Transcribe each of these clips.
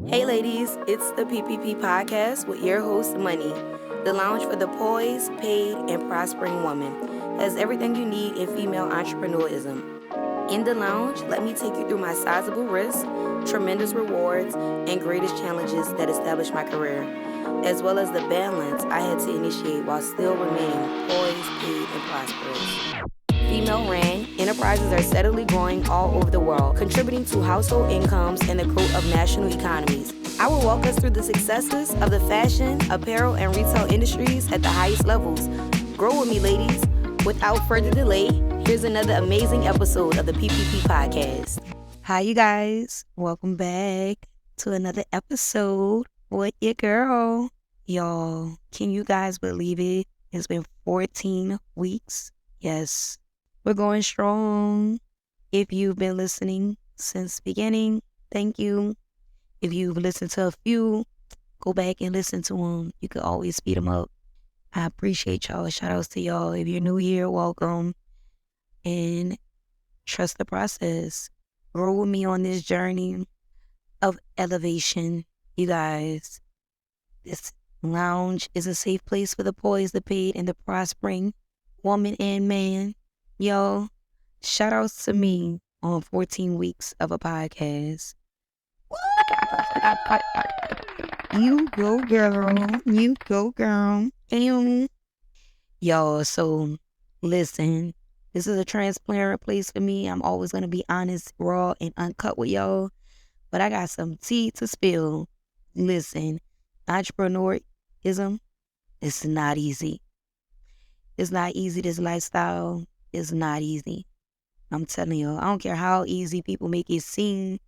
Hey ladies, it's the PPP Podcast with your host Moneyy, the lounge for the poised, paid, and prospering woman. Has everything you need in female entrepreneurism. In the lounge, let me take you through my sizable risks, tremendous rewards, and greatest challenges that established my career, as well as the balance I had to initiate while still remaining poised, paid, and prosperous. Female-ran enterprises are steadily growing all over the world, contributing to household incomes and the growth of national economies. I will walk us through the successes of the fashion, apparel, and retail industries at the highest levels. Grow with me, ladies. Without further delay, here's another amazing episode of the PPP Podcast. Hi, you guys. Welcome back to another episode with your girl. Y'all, can you guys believe it? It's been 14 weeks. Yes. We're going strong. If you've been listening since the beginning, thank you. If you've listened to a few, go back and listen to them. You can always speed them up. I appreciate y'all. Shout outs to y'all. If you're new here, welcome. And trust the process. Grow with me on this journey of elevation. You guys, this lounge is a safe place for the poised, the paid, and the prospering woman and man. Yo, shout outs to me on 14 weeks of a podcast. You go, girl. You go, girl. Yo, so listen, this is a transparent place for me. I'm always going to be honest, raw, and uncut with y'all. But I got some tea to spill. Listen, entrepreneurism, it's not easy. It's not easy, this lifestyle. It's not easy. I'm telling y'all, I don't care how easy people make it seem,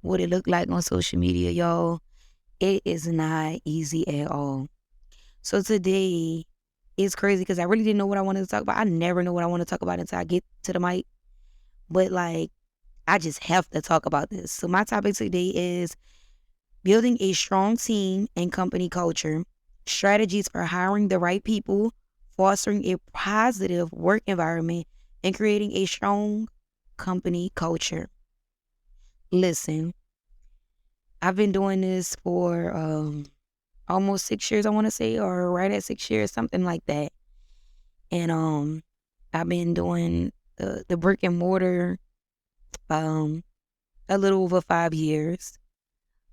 what it look like on social media, y'all. It is not easy at all. So today, it's crazy because I really didn't know what I wanted to talk about. I never know what I want to talk about until I get to the mic. But I just have to talk about this. So my topic today is building a strong team and company culture, strategies for hiring the right people, fostering a positive work environment, and creating a strong company culture. Listen, I've been doing this for almost 6 years, I want to say, or right at 6 years, something like that. And I've been doing the brick and mortar a little over 5 years.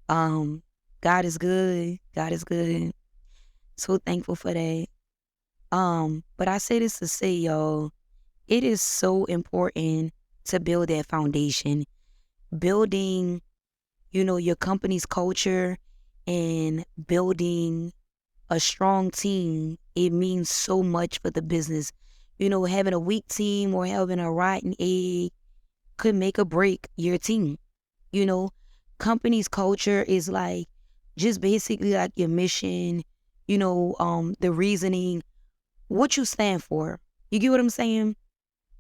God is good. God is good. So thankful for that. But I say this to say, y'all, it is so important to build that foundation. Building, your company's culture and building a strong team, it means so much for the business. Having a weak team or having a rotten egg could make or break your team. Company's culture is just basically like your mission, the reasoning, what you stand for. You get what I'm saying?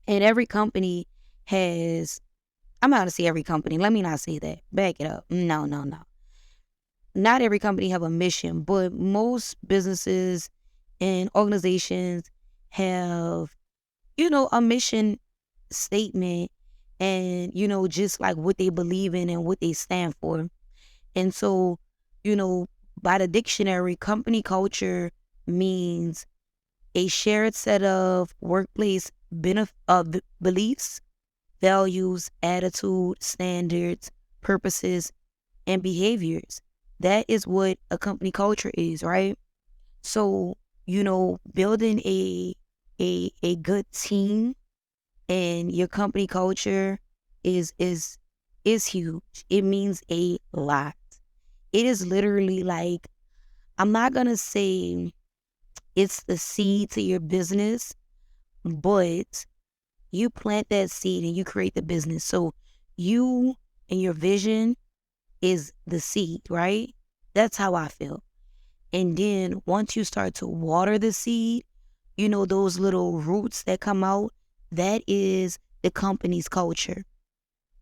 And every company has, I'm not going to say every company. Let me not say that. Back it up. No. Not every company have a mission, but most businesses and organizations have, a mission statement and, just like what they believe in and what they stand for. And so, by the dictionary, company culture means a shared set of workplace beliefs, values, attitude, standards, purposes, and behaviors. That is what a company culture is, right? So, building a good team and your company culture is huge. It means a lot. It is literally I'm not gonna say it's the seed to your business, but you plant that seed and you create the business. So you and your vision is the seed, right? That's how I feel. And then once you start to water the seed, those little roots that come out, that is the company's culture.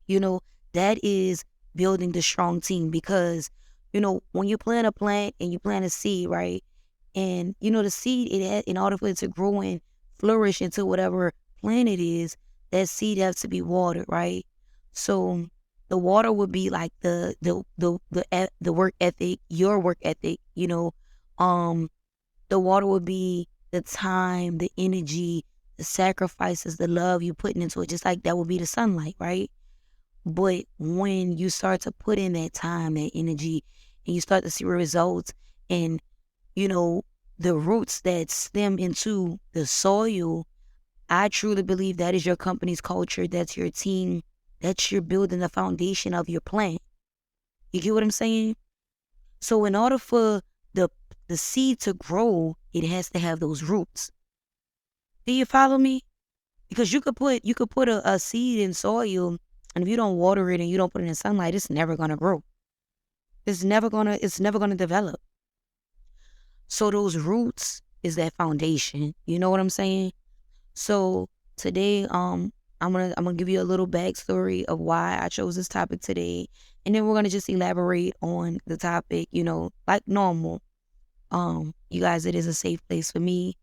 That is building the strong team because, when you plant a plant and you plant a seed, right? And, the seed, in order for it to grow and flourish into whatever plant it is, that seed has to be watered, right? So The water would be like the work ethic, your work ethic, the water would be the time, the energy, the sacrifices, the love you putting into it, just like that would be the sunlight, right? But when you start to put in that time, that energy, and you start to see results and, the roots that stem into the soil, I truly believe that is your company's culture. That's your team. That's you're building the foundation of your plant. You get what I'm saying? So in order for the seed to grow, it has to have those roots. Do you follow me? Because you could put a seed in soil, and if you don't water it and you don't put it in sunlight, it's never gonna grow. It's never gonna develop. So those roots is that foundation. You know what I'm saying? So today, I'm gonna give you a little backstory of why I chose this topic today, and then we're gonna just elaborate on the topic. Like normal. You guys, it is a safe place for me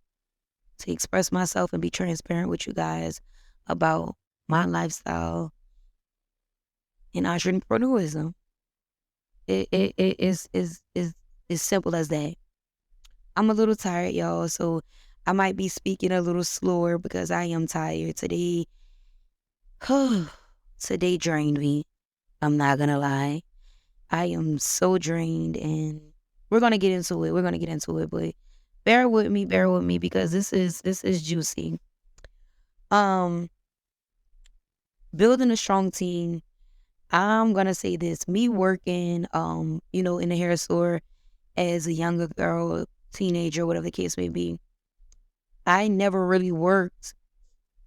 to express myself and be transparent with you guys about my lifestyle and entrepreneurism. It is simple as that. I'm a little tired, y'all, so I might be speaking a little slower because I am tired today. Today drained me. I'm not gonna lie. I am so drained, and we're gonna get into it. But bear with me because this is juicy. Building a strong team. I'm gonna say this. Me working, in the hair store as a younger girl, teenager, whatever the case may be. I never really worked.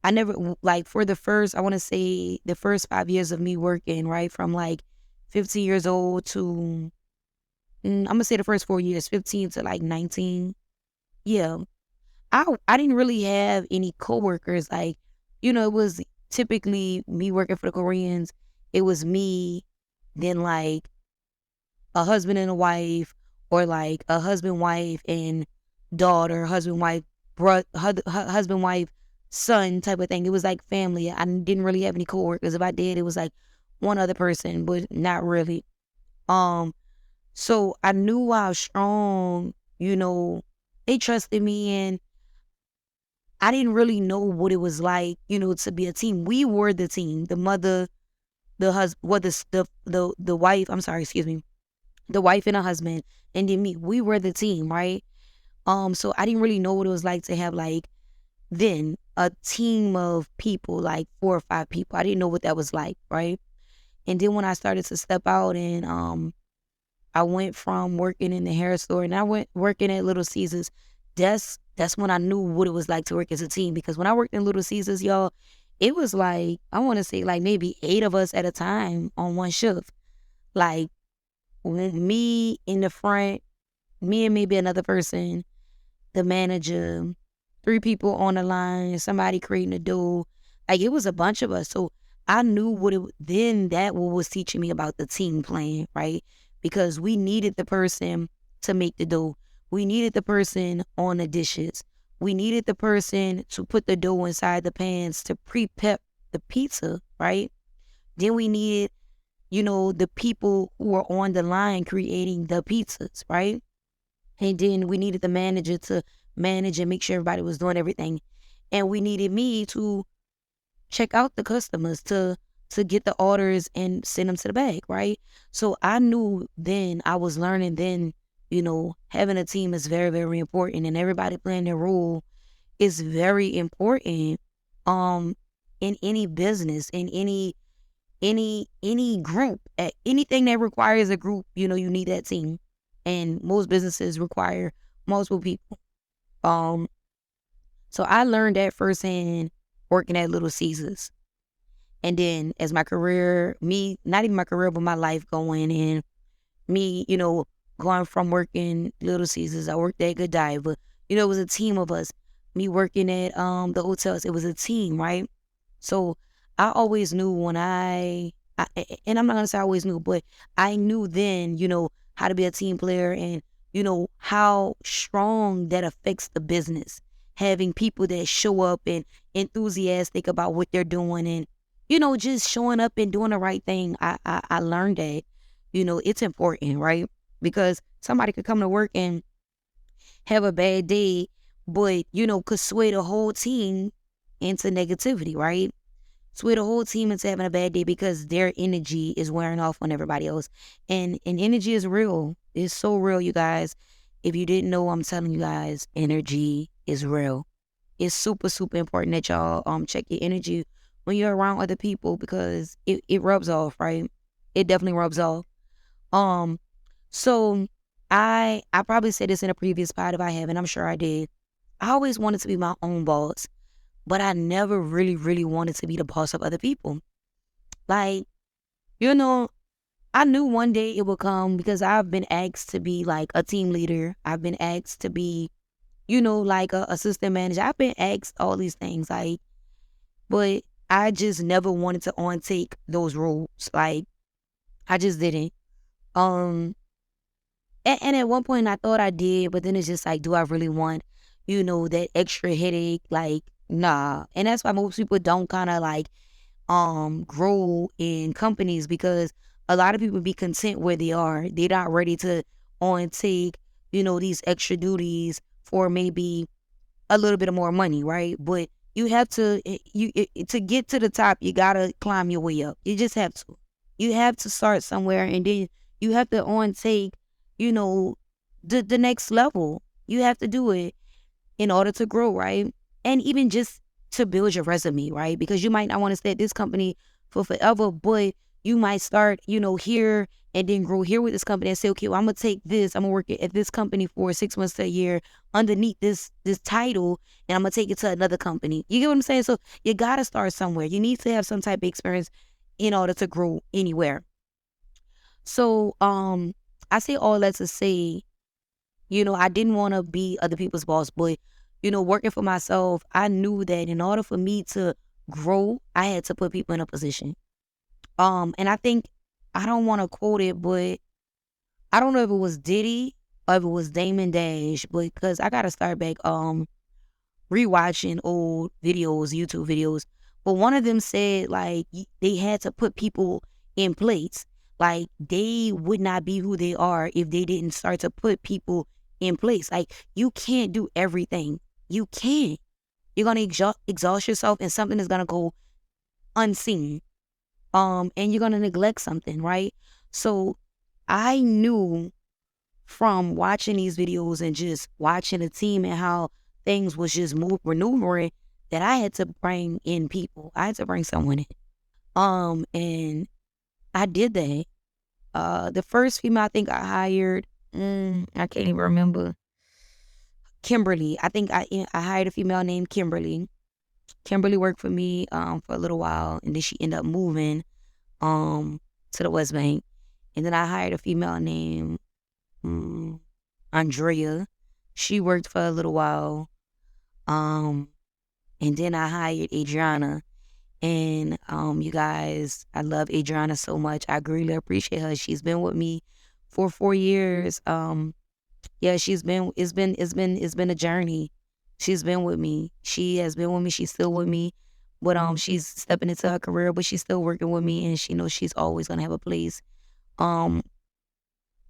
I never, like, for the first, I want to say the first 5 years of me working, right, from like 15 years old to, I'm gonna say the first 4 years, 15 to like 19. Yeah, I didn't really have any coworkers. Like, it was typically me working for the Koreans. It was me, then like a husband and a wife, or like a husband, wife, and daughter, husband, wife, husband, wife, son type of thing. It was like family. I didn't really have any coworkers. If I did, it was like one other person, but not really. So I knew how strong, they trusted me, and I didn't really know what it was like, to be a team. We were the team, the mother, the husband, what the wife. I'm sorry, excuse me, the wife and a husband, and then me. We were the team, right? So I didn't really know what it was like to have like then a team of people, like 4 or 5 people. I didn't know what that was like, right? And then when I started to step out, and I went from working in the hair store and I went working at Little Caesars. That's when I knew what it was like to work as a team. Because when I worked in Little Caesars, y'all, it was like, I want to say like maybe 8 of us at a time on one shift. Like me in the front, me and maybe another person, the manager, 3 people on the line, somebody creating the dough. Like, it was a bunch of us. So I knew what was teaching me about the team plan, right? Because we needed the person to make the dough. We needed the person on the dishes. We needed the person to put the dough inside the pans to pre-pep the pizza, right? Then we needed, the people who were on the line creating the pizzas, right? And then we needed the manager to manage and make sure everybody was doing everything. And we needed me to check out the customers, to get the orders and send them to the bag, right? So I knew then, I was learning then, having a team is very, very important, and everybody playing their role is very important in any business, in any group, at anything that requires a group, you need that team. And most businesses require multiple people. So I learned that firsthand working at Little Caesars. And then as my career, not even my career, but my life going, and me, going from working Little Caesars, I worked at Godiva. It was a team of us. Me working at the hotels, it was a team, right? So I always knew when and I'm not gonna say I always knew, but I knew then, how to be a team player, and how strong that affects the business. Having people that show up and enthusiastic about what they're doing, and just showing up and doing the right thing. I learned that, it's important, right? Because somebody could come to work and have a bad day, but, could sway the whole team into negativity, right? Sway the whole team into having a bad day because their energy is wearing off on everybody else. And energy is real. It's so real, you guys. If you didn't know, I'm telling you guys, energy is real. It's super, super important that y'all check your energy when you're around other people because it rubs off, right? It definitely rubs off. Um, so I probably said this in a previous pod if I haven't, I'm sure I did. I always wanted to be my own boss, but I never really, really wanted to be the boss of other people. Like, I knew one day it would come because I've been asked to be like a team leader. I've been asked to be, like a assistant manager. I've been asked all these things, like, but I just never wanted to take those roles. Like, I just didn't. Um, and at one point I thought I did, but then it's just like, do I really want, that extra headache? Like, nah. And that's why most people don't kind of like grow in companies because a lot of people be content where they are. They're not ready to take, these extra duties for maybe a little bit of more money, right? But you have to to get to the top, you gotta climb your way up. You just have to. You have to start somewhere and then you have to take, the next level. You have to do it in order to grow, right? And even just to build your resume, right? Because you might not want to stay at this company for forever, but you might start, here and then grow here with this company and say, okay, well, I'm going to take this. I'm going to work at this company for 6 months to a year underneath this title, and I'm going to take it to another company. You get what I'm saying? So you got to start somewhere. You need to have some type of experience in order to grow anywhere. So I say all that to say, I didn't want to be other people's boss, but, working for myself, I knew that in order for me to grow, I had to put people in a position. And I think, I don't want to quote it, but I don't know if it was Diddy or if it was Damon Dash, but because I got to start back rewatching old videos, YouTube videos. But one of them said, like, they had to put people in place. Like, they would not be who they are if they didn't start to put people in place. Like, you can't do everything. You can't. You're going to exhaust yourself and something is going to go unseen. And you're going to neglect something, right? So I knew from watching these videos and just watching the team and how things was just maneuvering that I had to bring in people. I had to bring someone in. And I did that. The first female I think I hired, I can't even remember. Kimberly. I think I hired a female named Kimberly. Kimberly worked for me for a little while, and then she ended up moving to the West Bank. And then I hired a female named Andrea. She worked for a little while. And then I hired Adriana. And you guys, I love Adriana so much. I greatly appreciate her. She's been with me for 4 years. Yeah, it's been a journey. She's been with me. She has been with me. She's still with me. But she's stepping into her career, but she's still working with me, and she knows she's always gonna have a place on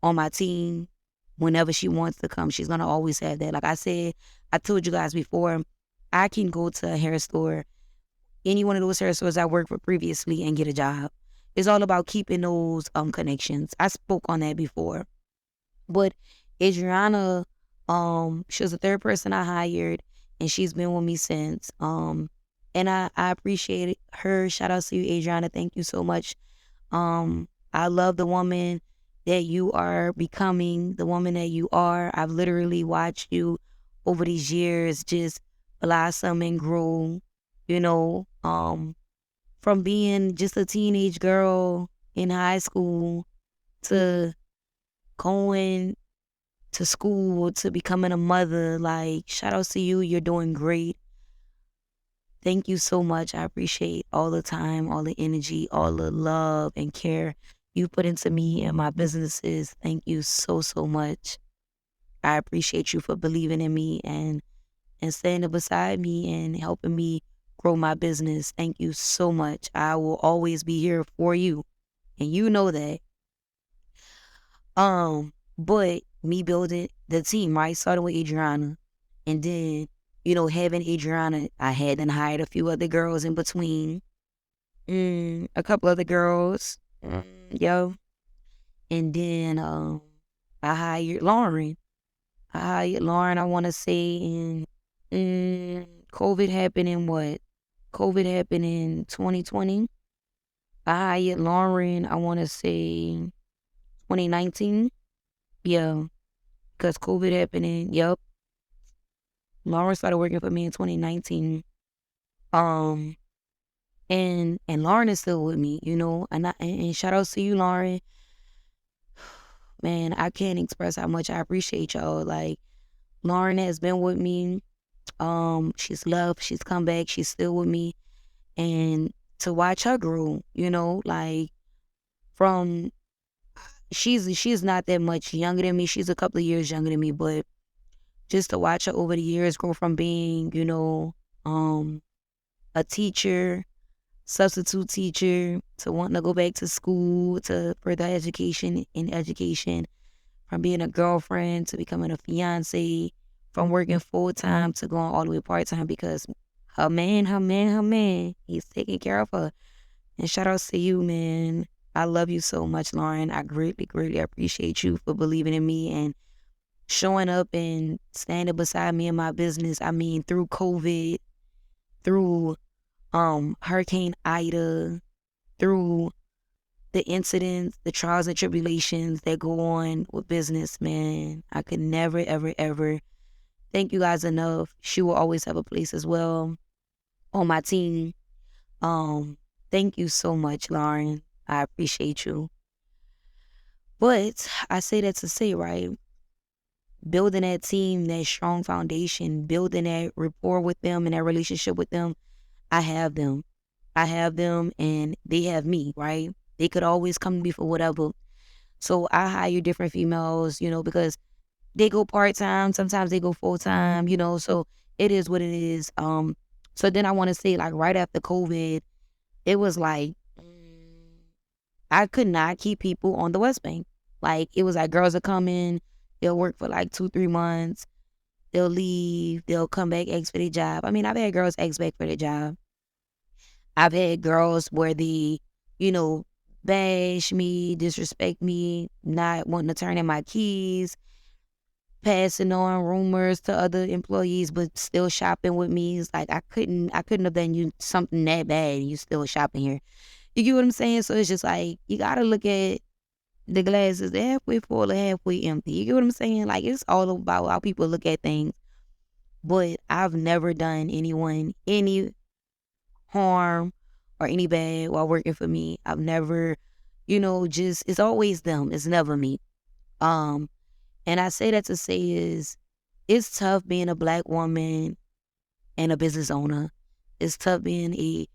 my team. Whenever she wants to come, she's gonna always have that. Like I said, I told you guys before, I can go to a hair store, any one of those hair stores I worked for previously, and get a job. It's all about keeping those connections. I spoke on that before. But Adriana, she was the third person I hired, and she's been with me since. And I appreciate her. Shout out to you, Adriana. Thank you so much. I love the woman that you are becoming, the woman that you are. I've literally watched you over these years just blossom and grow, from being just a teenage girl in high school to going to school to becoming a mother. Like, shout out to you. You're doing great. Thank you so much. I appreciate all the time, all the energy, all the love and care you put into me and my businesses. Thank you so, so much. I appreciate you for believing in me and standing beside me and helping me grow my business. Thank you so much. I will always be here for you. And you know that. But me building the team, right? Started with Adriana. And then, having Adriana, I had then hired a few other girls in between. A couple other girls. Yo. And then I hired Lauren. I want to say COVID happened in what? COVID happened in 2020. I hired Lauren, I want to say 2019. Yeah, because COVID happened yep. Lauren started working for me in 2019. Um, and Lauren is still with me, and shout outs to you, Lauren. Man, I can't express how much I appreciate y'all. Like, Lauren has been with me. She's left. She's come back. She's still with me. And to watch her grow, like from she's not that much younger than me. She's a couple of years younger than me, but just to watch her over the years grow from being, a teacher, substitute teacher, to wanting to go back to school, to further education in education, from being a girlfriend to becoming a fiance, from working full time to going all the way part time because her man, he's taking care of her. And shout outs to you, man. I love you so much, Lauren. I greatly, greatly appreciate you for believing in me and showing up and standing beside me in my business. I mean, through COVID, through Hurricane Ida, through the incidents, the trials and tribulations that go on with business, man. I could never, ever, ever thank you guys enough. She will always have a place as well on my team. Thank you so much, Lauren. I appreciate you. But I say that to say, right, building that team, that strong foundation, building that rapport with them and that relationship with them, I have them. I have them and they have me, right? They could always come to me for whatever. So I hire different females, because they go part-time, sometimes they go full-time, so it is what it is. So then I want to say, like, right after COVID, it was like, I could not keep people on the West Bank. Like, it was like girls will come in, they'll work for like 2-3 months, they'll leave, they'll come back, ask for their job. I mean, I've had girls ask back for their job. I've had girls where they, bash me, disrespect me, not wanting to turn in my keys, passing on rumors to other employees, but still shopping with me. It's like I couldn't have done you something that bad and you still shopping here. You get what I'm saying? So it's just like you gotta look at the glass is halfway full or halfway empty. You get what I'm saying? Like, it's all about how people look at things. But I've never done anyone any harm or any bad while working for me. I've never, it's always them. It's never me. And I say that to say is it's tough being a Black woman and a business owner. It's tough being a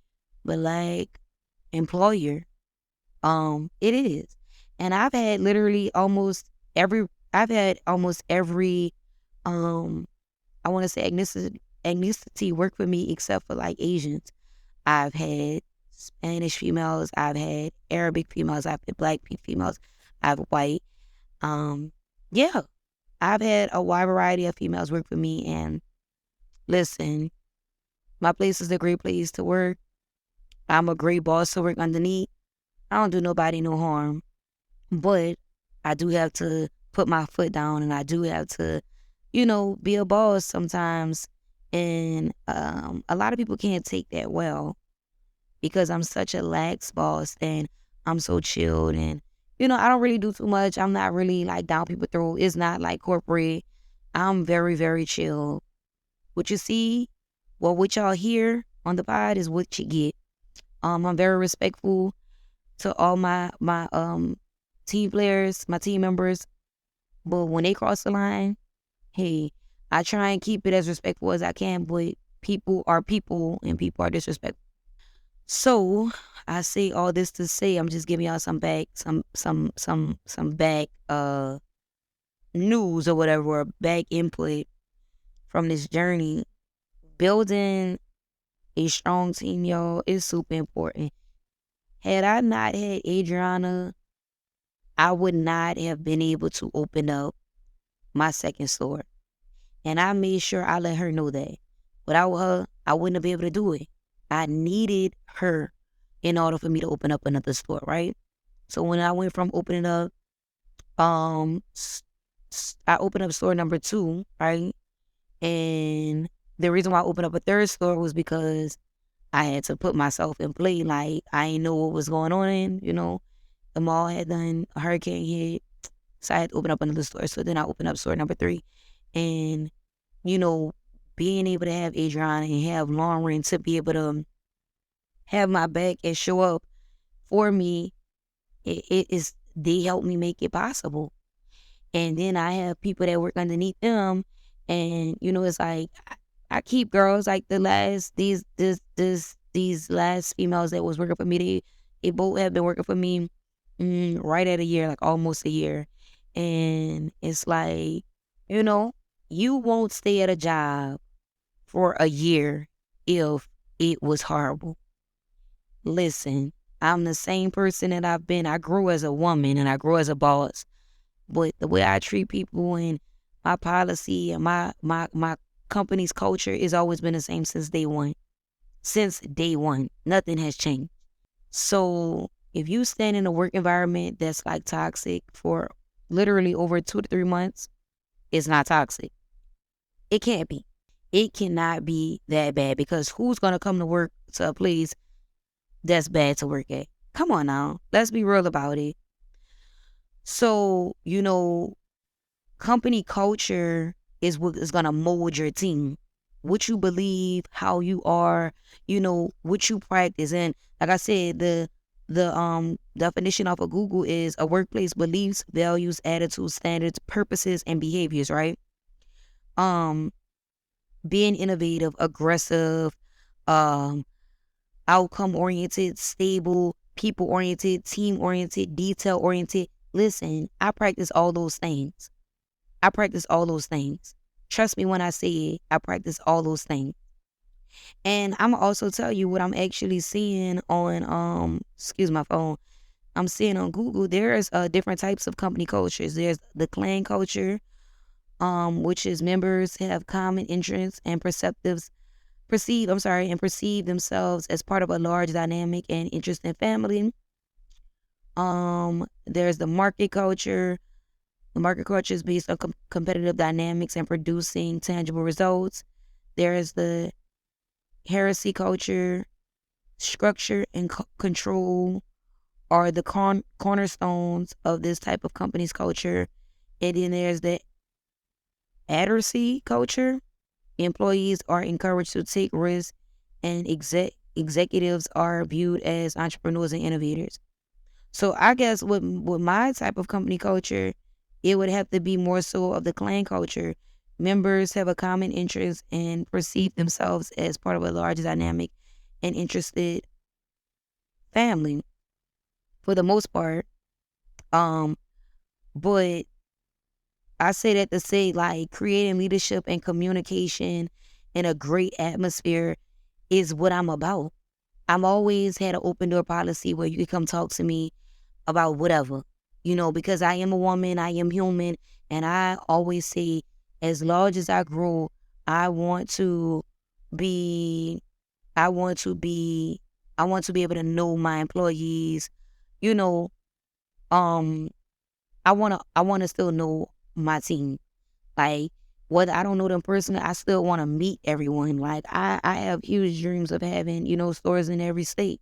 Black employer. It is. And I've had almost every, I want to say ethnicity work for me except for like Asians. I've had Spanish females, I've had Arabic females, I've had Black females, I've white. Yeah, I've had a wide variety of females work for me. And listen, my place is a great place to work. I'm a great boss to work underneath. I don't do nobody no harm. But I do have to put my foot down and I do have to, be a boss sometimes. And a lot of people can't take that well because I'm such a lax boss and I'm so chilled and, I don't really do too much. I'm not really like down people's throat. It's not like corporate. I'm very, very chill. What you see, what y'all hear on the pod is what you get. I'm very respectful to all my team players, my team members. But when they cross the line, hey, I try and keep it as respectful as I can, but people are people and people are disrespectful. So I say all this to say I'm just giving y'all some back news or whatever, or back input from this journey. Building A strong team, y'all, is super important. Had I not had Adriana, I would not have been able to open up my second store. And I made sure I let her know that. Without her, I wouldn't have been able to do it. I needed her in order for me to open up another store, right? So when I went from opening up, I opened up store number 2, right? And the reason why I opened up a third store was because I had to put myself in play. Like, I didn't know what was going on, the mall had done a hurricane hit, so I had to open up another store. So then I opened up store number 3. And, being able to have Adriana and have Lauren to be able to have my back and show up for me, they helped me make it possible. And then I have people that work underneath them, and it's like I keep girls like these last females that was working for me. They both have been working for me right at a year, like almost a year. And it's like, you won't stay at a job for a year if it was horrible. Listen, I'm the same person that I've been. I grew as a woman and I grew as a boss. But the way I treat people and my policy and my company's culture has always been the same since day one. Since day one, nothing has changed. So if you stand in a work environment that's like toxic for literally over 2 to 3 months, it's not toxic. It can't be. It cannot be that bad, because who's going to come to work to a place that's bad to work at? Come on now. Let's be real about it. So, company culture is what is going to mold your team. What you believe, how you are, what you practice. And like I said, the definition off of Google is a workplace beliefs, values, attitudes, standards, purposes, and behaviors, right? Being innovative, aggressive, outcome-oriented, stable, people-oriented, team-oriented, detail-oriented. Listen, I practice all those things. Trust me when I say it, I practice all those things. And I'm also tell you what I'm actually seeing on, excuse my phone, I'm seeing on Google. There's different types of company cultures. There's the clan culture, which is members have common interests and perceive themselves as part of a large dynamic and interesting family. There's the market culture. The market culture is based on competitive dynamics and producing tangible results. There's the heresy culture. Structure and control are the cornerstones of this type of company's culture. And then there's the adherency culture. Employees are encouraged to take risks, and executives are viewed as entrepreneurs and innovators. So I guess with my type of company culture, it would have to be more so of the clan culture. Members have a common interest and perceive themselves as part of a large dynamic and interested family for the most part. But I say that to say, like, creating leadership and communication in a great atmosphere is what I'm about. I'm always had an open door policy where you can come talk to me about whatever, because I am a woman, I am human, and I always say, as large as I grow, I want to be able to know my employees, I wanna still know my team. Like, whether I don't know them personally, I still want to meet everyone. Like, I have huge dreams of having, stores in every state,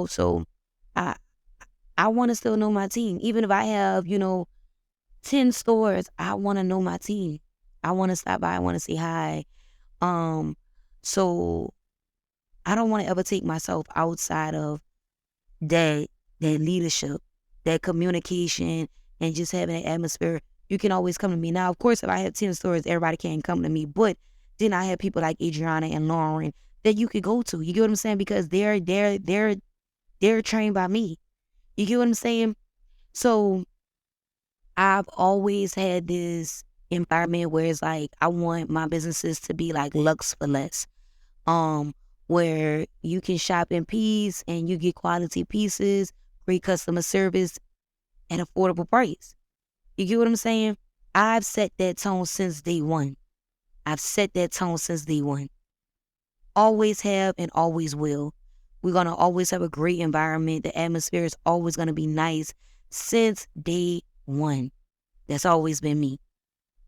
so I I want to still know my team. Even if I have, 10 stores, I want to know my team. I want to stop by, I want to say hi. So I don't want to ever take myself outside of that leadership, that communication, and just having an atmosphere. You can always come to me. Now, of course, if I have 10 stores, everybody can't come to me. But then I have people like Adriana and Lauren that you could go to. You get what I'm saying? Because they're trained by me. You get what I'm saying? So I've always had this environment where it's like I want my businesses to be like lux for less. where you can shop in peace and you get quality pieces, great customer service at affordable price. You get what I'm saying? I've set that tone since day one. I've set that tone since day one. Always have and always will. We're going to always have a great environment. The atmosphere is always going to be nice since day one. That's always been me.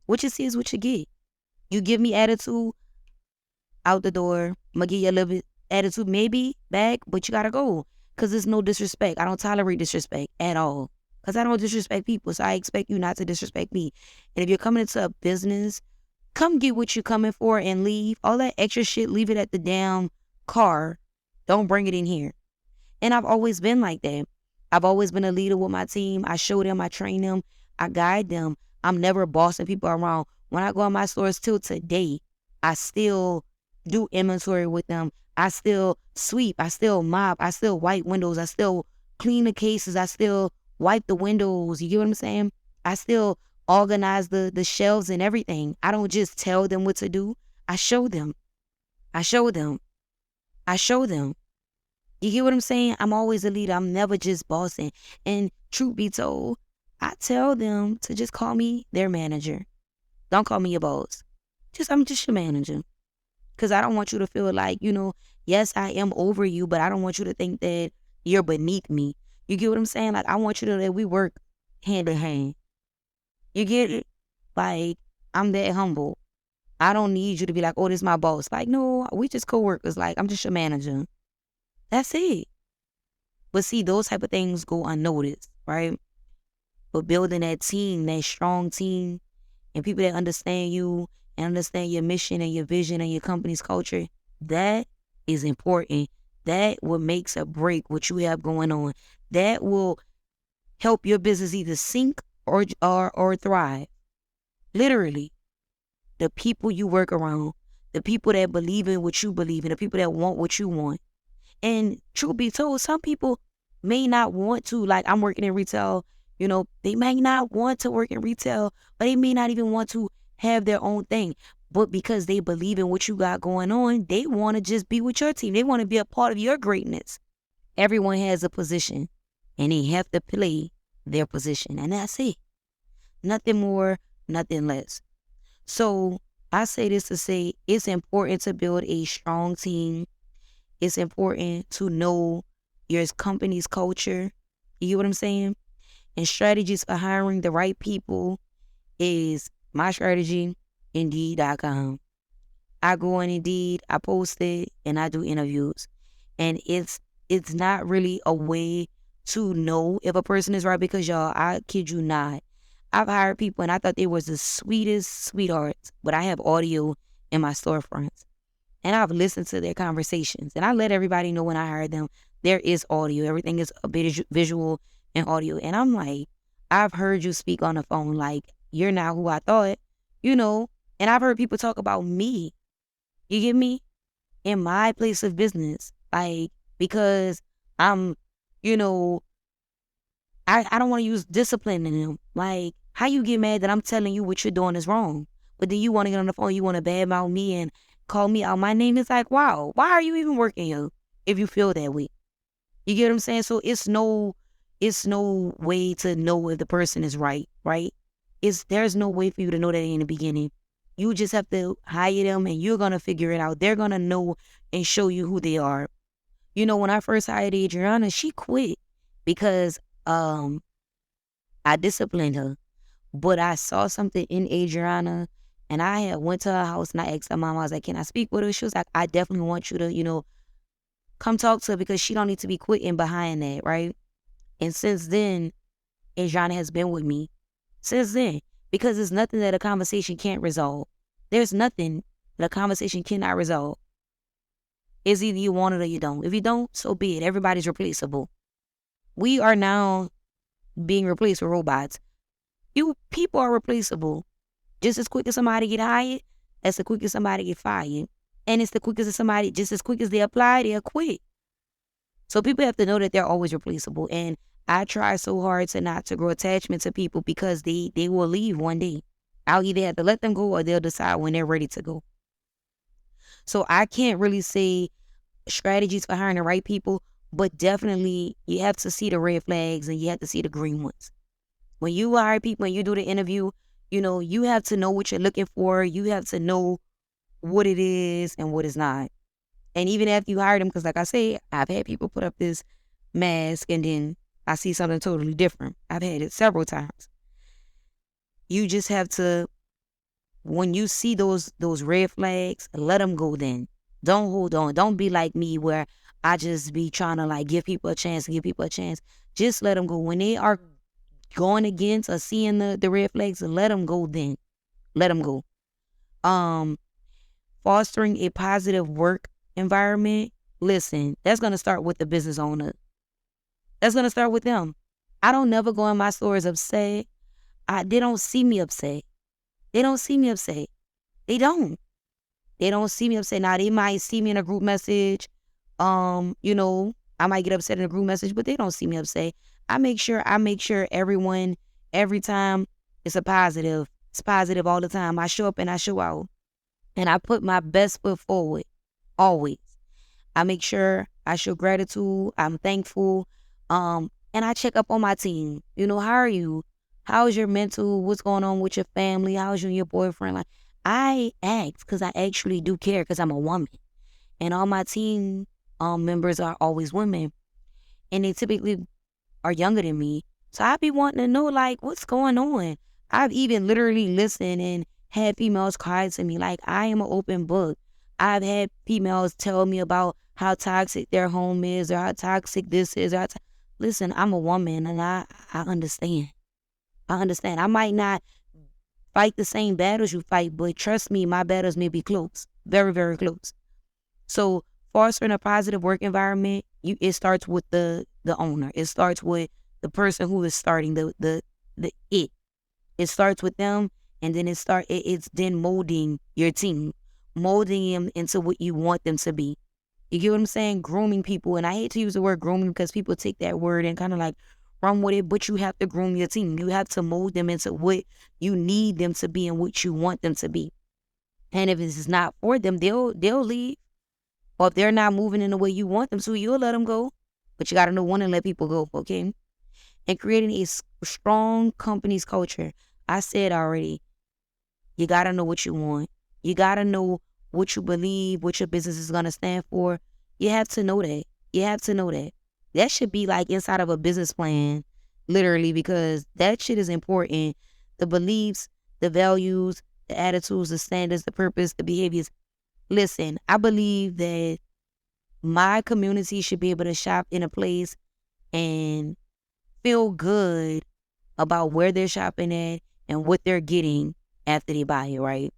What you see is what you get. You give me attitude, out the door. I'm going to give you a little bit attitude, maybe back, but you got to go. Because there's no disrespect. I don't tolerate disrespect at all. Because I don't disrespect people, so I expect you not to disrespect me. And if you're coming into a business, come get what you're coming for and leave. All that extra shit, leave it at the damn car. Don't bring it in here. And I've always been like that. I've always been a leader with my team. I show them, I train them, I guide them. I'm never bossing people around. When I go in my stores till today, I still do inventory with them. I still sweep. I still mop. I still wipe windows. I still clean the cases. I still wipe the windows. You get what I'm saying? I still organize the shelves and everything. I don't just tell them what to do. I show them. I show them. I show them. You get what I'm saying? I'm always a leader. I'm never just bossing. And truth be told, I tell them to just call me their manager. Don't call me your boss. I'm just your manager. Because I don't want you to feel like, yes, I am over you, but I don't want you to think that you're beneath me. You get what I'm saying? Like, I want you to know that we work hand in hand. You get it? Like, I'm that humble. I don't need you to be like, oh, this is my boss. Like, no, we just co-workers. Like, I'm just your manager. That's it. But see, those type of things go unnoticed, right? But building that team, that strong team, and people that understand you and understand your mission and your vision and your company's culture, that is important. That what makes or break what you have going on. That will help your business either sink or thrive. Literally. The people you work around, the people that believe in what you believe in, the people that want what you want. And truth be told, some people may not want to, like I'm working in retail, they may not want to work in retail, but they may not even want to have their own thing. But because they believe in what you got going on, they want to just be with your team. They want to be a part of your greatness. Everyone has a position and they have to play their position. And that's it. Nothing more, nothing less. So I say this to say it's important to build a strong team. It's important to know your company's culture. You get what I'm saying? And strategies for hiring the right people is my strategy, Indeed.com. I go on Indeed, I post it, and I do interviews. And it's not really a way to know if a person is right because, y'all, I kid you not, I've hired people and I thought they was the sweetest sweethearts, but I have audio in my storefronts. And I've listened to their conversations. And I let everybody know when I hired them, there is audio. Everything is a bit visual and audio. And I'm like, I've heard you speak on the phone like you're not who I thought, And I've heard people talk about me, you get me, in my place of business. Like, because I'm, I don't want to use discipline in them. Like, how you get mad that I'm telling you what you're doing is wrong, but then you want to get on the phone, you want to badmouth me and call me out my name? Is like, wow, why are you even working here if you feel that way? You get what I'm saying? So it's no way to know if the person is right? There's no way for you to know that in the beginning. You just have to hire them and you're going to figure it out. They're going to know and show you who they are. When I first hired Adriana, she quit because I disciplined her. But I saw something in Adriana and I had went to her house and I asked her mom, I was like, can I speak with her? She was like, I definitely want you to, come talk to her because she don't need to be quitting behind that, right? And since then, Adriana has been with me. Since then, because there's nothing that a conversation can't resolve. There's nothing that a conversation cannot resolve. It's either you want it or you don't. If you don't, so be it. Everybody's replaceable. We are now being replaced with robots. People are replaceable. Just as quick as somebody get hired, that's the quickest somebody get fired. And it's the quickest as somebody, just as quick as they apply, they'll quit. So people have to know that they're always replaceable. And I try so hard not to grow attachment to people because they will leave one day. I'll either have to let them go or they'll decide when they're ready to go. So I can't really say strategies for hiring the right people, but definitely you have to see the red flags and you have to see the green ones. When you hire people and you do the interview, you have to know what you're looking for. You have to know what it is and what it's not. And even after you hire them, because like I say, I've had people put up this mask and then I see something totally different. I've had it several times. You just have to, when you see those red flags, let them go then. Don't hold on. Don't be like me where I just be trying to like give people a chance. Just let them go. When they are going against or seeing the red flags, let them go then. Let them go. Fostering a positive work environment. Listen, that's going to start with the business owner. That's going to start with them. I don't never go in my stores upset. They don't see me upset. They don't see me upset. They don't. They don't see me upset. Now, they might see me in a group message. I might get upset in a group message, but they don't see me upset. I make sure everyone, every time, it's a positive. It's positive all the time. I show up and I show out. And I put my best foot forward. Always. I make sure I show gratitude. I'm thankful. And I check up on my team. How are you? How's your mental? What's going on with your family? How's you and your boyfriend? Like, I ask because I actually do care because I'm a woman. And all my team members are always women. And they typically are younger than me. So I be wanting to know, like, what's going on? I've even literally listened and had females cry to me. Like, I am an open book. I've had females tell me about how toxic their home is or how toxic this is. Listen, I'm a woman and I understand. I understand. I might not fight the same battles you fight, but trust me, my battles may be close. Very, very close. So fostering a positive work environment, it starts with the owner. It starts with the person who is starting the it. It starts with them, and then it's then molding your team, molding them into what you want them to be. You get what I'm saying? Grooming people, and I hate to use the word grooming because people take that word and kind of like run with it, but you have to groom your team. You have to mold them into what you need them to be and what you want them to be. And if it's not for them, they'll leave. Or if they're not moving in the way you want them to, you'll let them go. But you got to know when to let people go, okay? And creating a strong company's culture. I said already, you got to know what you want. You got to know what you believe, what your business is going to stand for. You have to know that. You have to know that. That should be like inside of a business plan, literally, because that shit is important. The beliefs, the values, the attitudes, the standards, the purpose, the behaviors. Listen, I believe that my community should be able to shop in a place and feel good about where they're shopping at and what they're getting after they buy it, right?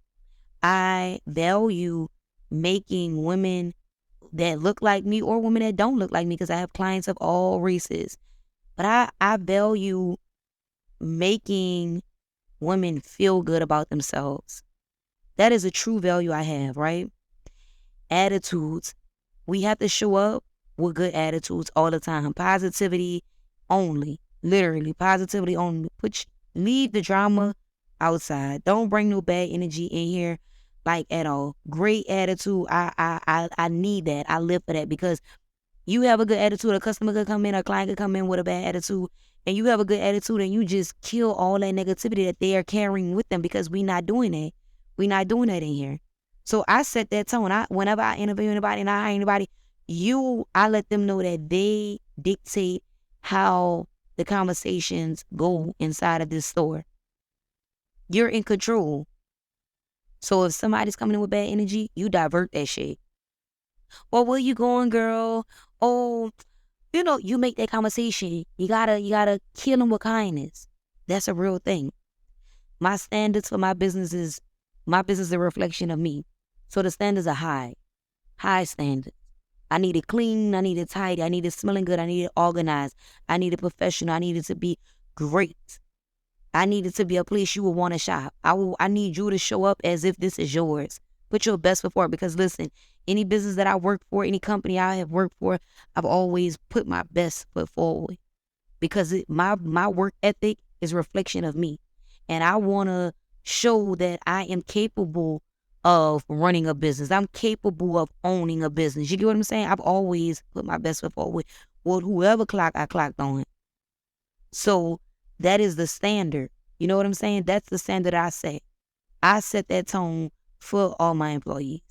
I value making women that look like me or women that don't look like me because I have clients of all races. But I value making women feel good about themselves. That is a true value I have, right? Attitudes. We have to show up with good attitudes all the time. Positivity only. Literally, positivity only. Leave the drama outside. Don't bring no bad energy in here, like at all. Great attitude. I need that. I live for that because you have a good attitude. A customer could come in, a client could come in with a bad attitude, and you have a good attitude, and you just kill all that negativity that they are carrying with them because we're not doing that. We're not doing that in here. So I set that tone. Whenever I interview anybody and I hire anybody, I let them know that they dictate how the conversations go inside of this store. You're in control. So if somebody's coming in with bad energy, you divert that shit. Well, where you going, girl? Oh, you make that conversation. You gotta kill them with kindness. That's a real thing. My standards for my business is a reflection of me. So the standards are high standards. I need it clean. I need it tidy. I need it smelling good. I need it organized. I need it professional. I need it to be great. I need it to be a place you will want to shop. I need you to show up as if this is yours. Put your best foot forward because listen, any business that I work for, any company I have worked for, I've always put my best foot forward because my work ethic is a reflection of me. And I want to show that I am capable of running a business. I'm capable of owning a business. You get what I'm saying? I've always put my best foot forward with whoever I clocked on. So that is the standard. You know what I'm saying? That's the standard I set. I set that tone for all my employees.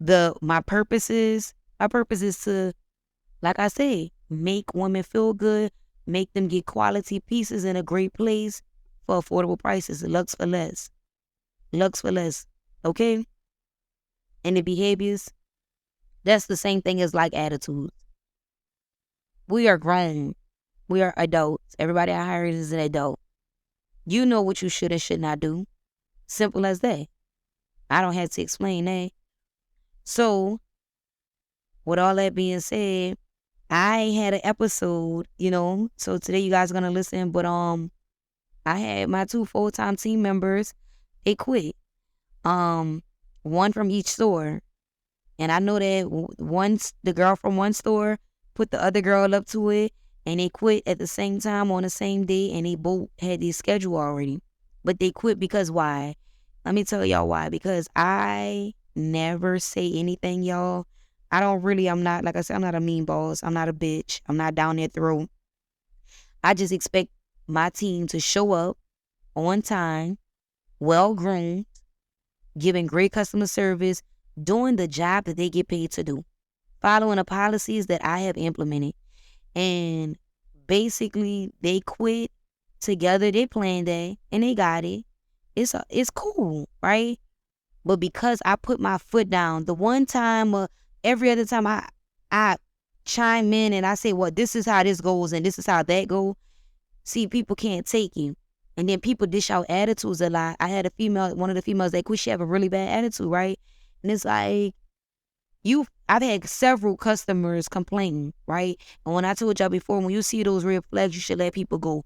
My purpose is to, like I say, make women feel good, make them get quality pieces in a great place for affordable prices. Lux for less. Lux for less. Okay? And the behaviors, that's the same thing as like attitudes. We are grown. We are adults. Everybody I hire is an adult. You know what you should and should not do. Simple as that. I don't have to explain that. So, with all that being said, I had an episode, so today you guys are gonna listen, but I had my 2 full-time team members, they quit. One from each store. And I know that once the girl from one store put the other girl up to it, and they quit at the same time on the same day, and they both had their schedule already. But they quit because why? Let me tell y'all why. Because I never say anything, y'all. I'm not, like I said, I'm not a mean boss. I'm not a bitch. I'm not down their throat. I just expect my team to show up on time, well-groomed, giving great customer service, doing the job that they get paid to do, following the policies that I have implemented. And basically, they quit together. They planned that, and they got it. It's cool, right? But because I put my foot down, the one time or every other time I chime in and I say, well, this is how this goes and this is how that goes. See, people can't take you. And then people dish out attitudes a lot. I had one of the females that quit, she have a really bad attitude, right? And it's like, I've had several customers complain, right? And when I told y'all before, when you see those red flags, you should let people go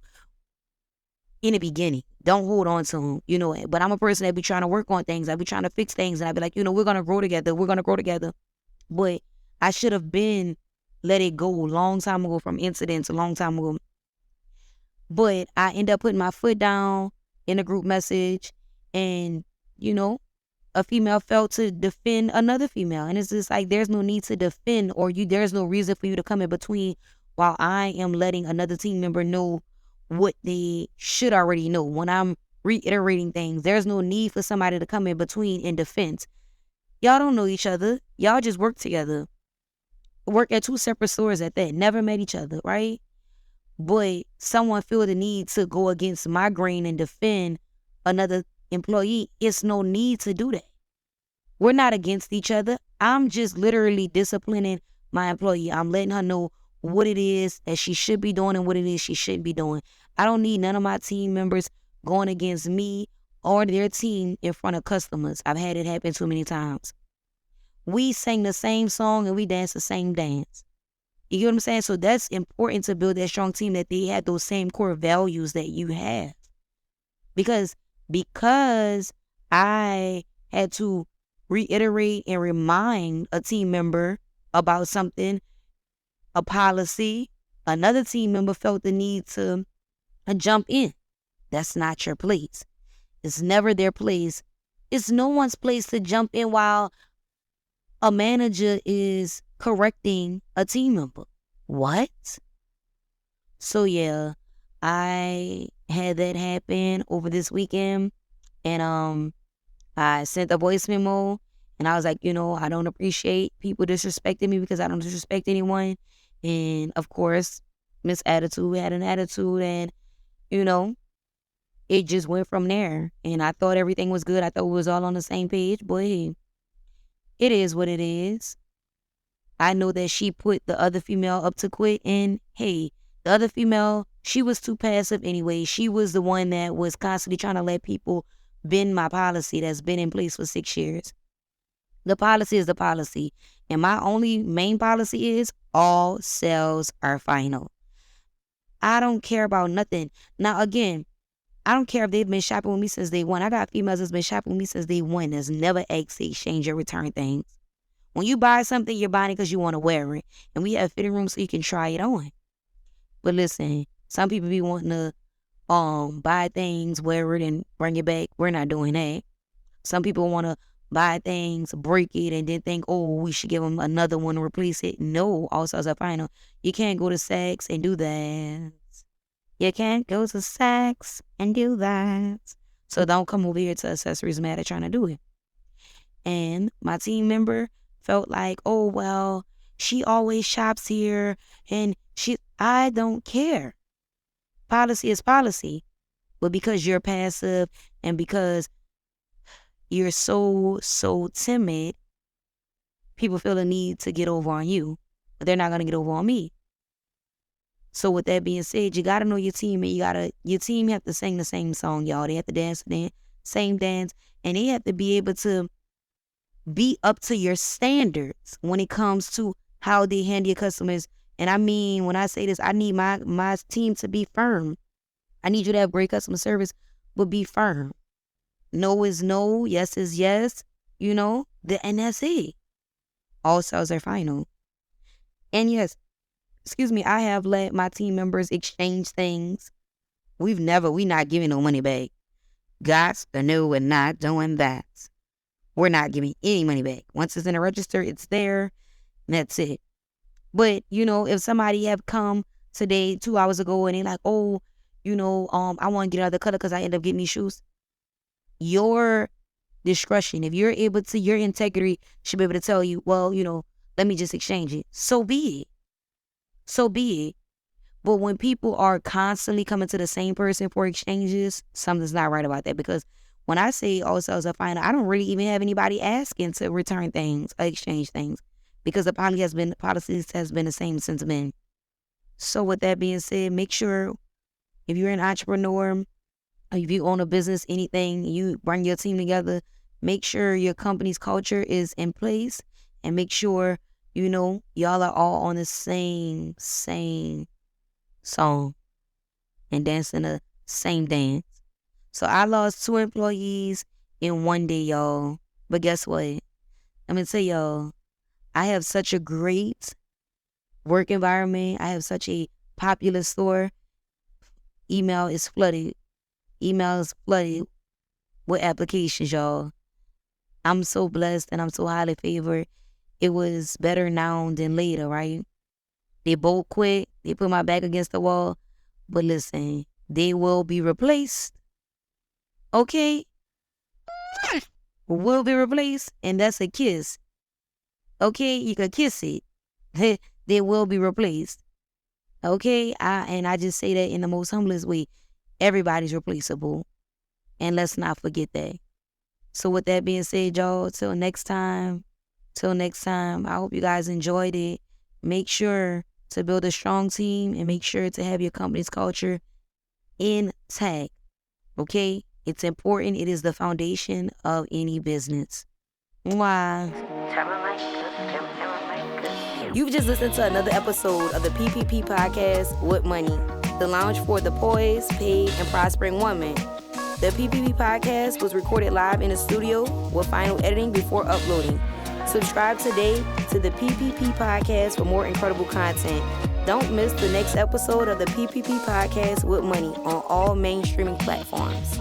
in the beginning. Don't hold on to them, But I'm a person that be trying to work on things. I be trying to fix things. And I be like, we're going to grow together. We're going to grow together. But I should have been let it go a long time ago from incidents a long time ago. But I end up putting my foot down in a group message, and, a female felt to defend another female. And it's just like, there's no need to defend, or there's no reason for you to come in between while I am letting another team member know what they should already know. When I'm reiterating things, there's no need for somebody to come in between in defense. Y'all don't know each other. Y'all just work together. Work at 2 separate stores at that. Never met each other, right? But someone feel the need to go against my grain and defend another employee. It's no need to do that. We're not against each other. I'm just literally disciplining my employee. I'm letting her know what it is that she should be doing and what it is she shouldn't be doing. I don't need none of my team members going against me or their team in front of customers. I've had it happen too many times. We sing the same song and we dance the same dance. You get what I'm saying? So that's important to build that strong team, that they have those same core values that you have. Because I had to reiterate and remind a team member about something, a policy, another team member felt the need to jump in. That's not your place. It's never their place. It's no one's place to jump in while a manager is correcting a team member. What? So yeah, I had that happen over this weekend, and I sent a voice memo, and I was like, I don't appreciate people disrespecting me because I don't disrespect anyone. And of course, Miss Attitude had an attitude, and it just went from there. And I thought everything was good. I thought we was all on the same page, but hey, it is what it is. I know that she put the other female up to quit, and hey, the other female, she was too passive anyway. She was the one that was constantly trying to let people bend my policy that's been in place for 6 years. The policy is the policy. And my only main policy is all sales are final. I don't care about nothing. Now, again, I don't care if they've been shopping with me since day one. I got females that's been shopping with me since day one that's never asked to exchange or return things. When you buy something, you're buying it because you want to wear it. And we have fitting rooms so you can try it on. But listen, some people be wanting to buy things, wear it, and bring it back. We're not doing that. Some people want to buy things, break it, and then think, oh, we should give them another one to replace it. No, all sales are final. You can't go to Saks and do that. You can't go to Saks and do that. So don't come over here to Accessories Matter trying to do it. And my team member felt like, oh, well, she always shops here and I don't care. Policy is policy. But because you're passive and because you're so timid, people feel the need to get over on you, but they're not going to get over on me. So with that being said, you got to know your team, and your team have to sing the same song, y'all. They have to dance the same dance, and they have to be able to be up to your standards when it comes to how they handle your customers. And I mean, when I say this, I need my team to be firm. I need you to have great customer service, but be firm. No is no, yes is yes, and that's it. All sales are final. And yes, I have let my team members exchange things. We not giving no money back. Got to know we're not doing that. We're not giving any money back. Once it's in the register, it's there, and that's it. But, if somebody have come today, 2 hours ago, and they're like, oh, I want to get another color because I end up getting these shoes. Your discretion, if you're able to, your integrity should be able to tell you, well, let me just exchange it. So be it. But when people are constantly coming to the same person for exchanges, something's not right about that. Because when I say all sales are final, I don't really even have anybody asking to return things or exchange things, because the policies has been the same since then. So with that being said, make sure if you're an entrepreneur, if you own a business, anything, you bring your team together, make sure your company's culture is in place, and make sure, y'all are all on the same song and dancing the same dance. So I lost 2 employees in one day, y'all. But guess what? I'm going to tell y'all, I have such a great work environment. I have such a popular store. Email is flooded with applications, y'all. I'm so blessed and I'm so highly favored. It was better now than later, right? They both quit. They put my back against the wall. But listen, they will be replaced. Okay? Will be replaced, and that's a kiss. Okay? You can kiss it. They will be replaced. Okay? I just say that in the most humblest way. Everybody's replaceable. And let's not forget that. So with that being said, y'all, till next time, I hope you guys enjoyed it. Make sure to build a strong team and make sure to have your company's culture intact. Okay? It's important. It is the foundation of any business. Wow. You've just listened to another episode of the PPP Podcast with Moneyy, the lounge for the poised, paid, and prospering woman. The PPP Podcast was recorded live in a studio with final editing before uploading. Subscribe today to the PPP Podcast for more incredible content. Don't miss the next episode of the PPP Podcast with Moneyy on all main streaming platforms.